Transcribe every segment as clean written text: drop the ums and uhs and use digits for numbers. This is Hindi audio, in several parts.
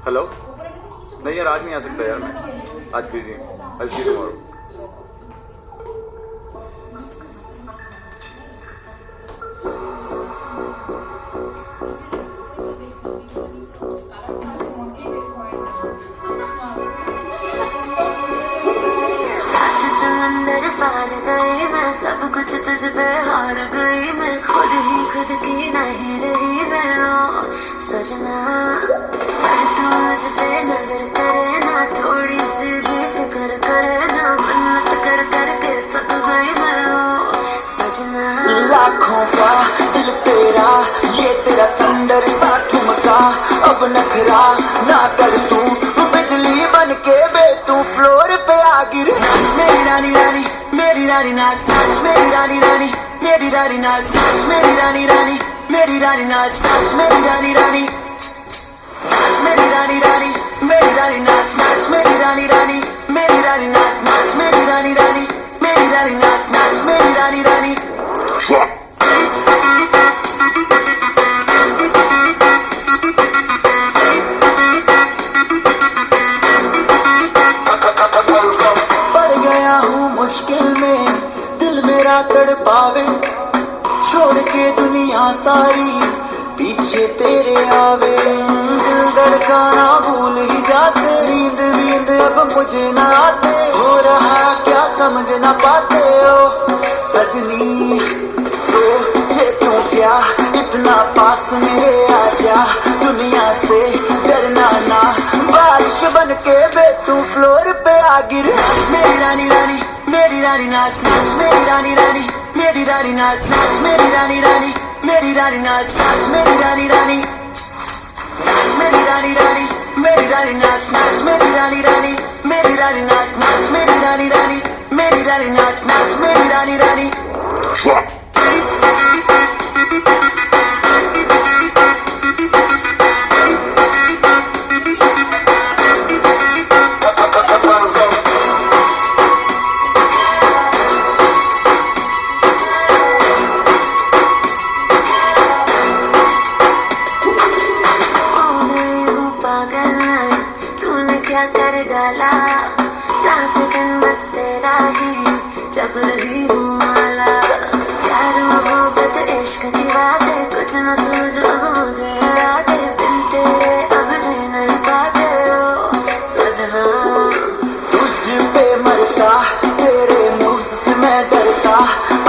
हेलो। नहीं यार आज नहीं आ सकता यार, मैं आज बिजी हूँ। आई सी यू टुमारो। समंदर पार गई मैं, सब कुछ तुझ पे हार गई मैं, खुद ही खुद की नहीं रही मैं ओ सजना। पर तू मुझ पे नजर करे ना, थोड़ी सी भी फिक्र करे ना, मन्नत कर कर के थक गई मैं ओ सजना। लाखों का दिल तेरा, ये तेरा थंडर सा ठुमका, अब नखरा ना कर तू, बिजली बन के बे तू फ्लोर पे आ गिर। मेरी रानी रानी मेरी रानी नाच नाच, मेरी रानी रानी मेरी रानी नाच नाच, मेरी रानी रानी मेरी रानी नाच नाच, मेरी रानी रानी नाच, मेरी रानी रानी मेरी रानी नाच नाच, मेरी रानी रानी मेरी रानी नाच नाच, मेरी रानी रानी मेरी रानी नाच नाच, मेरी रानी रानी। पड़ गया हूँ मुश्किल में, दिल मेरा तड़पावे, छोड़ के दुनिया सारी पीछे तेरे आवे। दिल धड़काना भूल ही जाते, नींद वींद अब मुझे न आते, हो रहा क्या समझ न पाते हो सजनी। सोचे तू क्या इतना पास मेरे आजा, दुनिया से डरना ना, बारिश बन के बे तू फ्लोर पे आ गिर। मेरी रानी रानी मेरी रानी नाच नाच, मेरी रानी रानी मेरी रानी नाच नाच, मेरी रानी रानी मेरी रानी नाच नाच, मेरी रानी रानी नाच, मेरी रानी रानी मेरी रानी नाच नाच, मेरी रानी रानी मेरी रानी नाच नाच, मेरी रानी रानी मेरी रानी नाच नाच, मेरी रानी रानी। क्या कर डाला, रात दिन बस तेरा ही जब रही हूँ माला। प्यार मोहब्बत इश्क की बातें कुछ न समझ अब मुझे याद है, बिन तेरे अब जी नहीं पाते हो सजना। तुझ पे मरता तेरे मुंह से मैं डरता,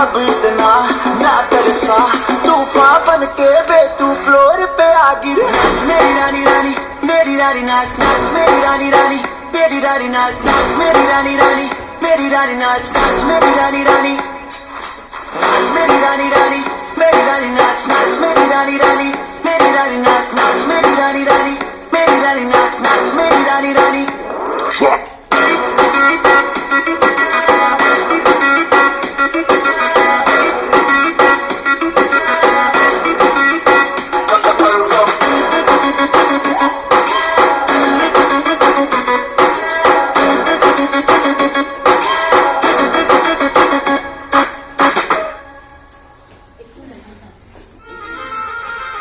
अब इतना ना तरसा, तूफान बन के बे तू फ्लोर पे आ गिर। मेरी रानी रानी मेरी रानी नाच नाच, मेरी रानी रानी मेरी रानी नाच नाच, मेरी रानी रानी मेरी रानी नाच नाच, मेरी रानी रानी नाच, मेरी रानी रानी मेरी रानी नाच नाच, मेरी रानी रानी मेरी रानी नाच नाच, मेरी रानी रानी मेरी रानी नाच नाच, मेरी रानी रानी।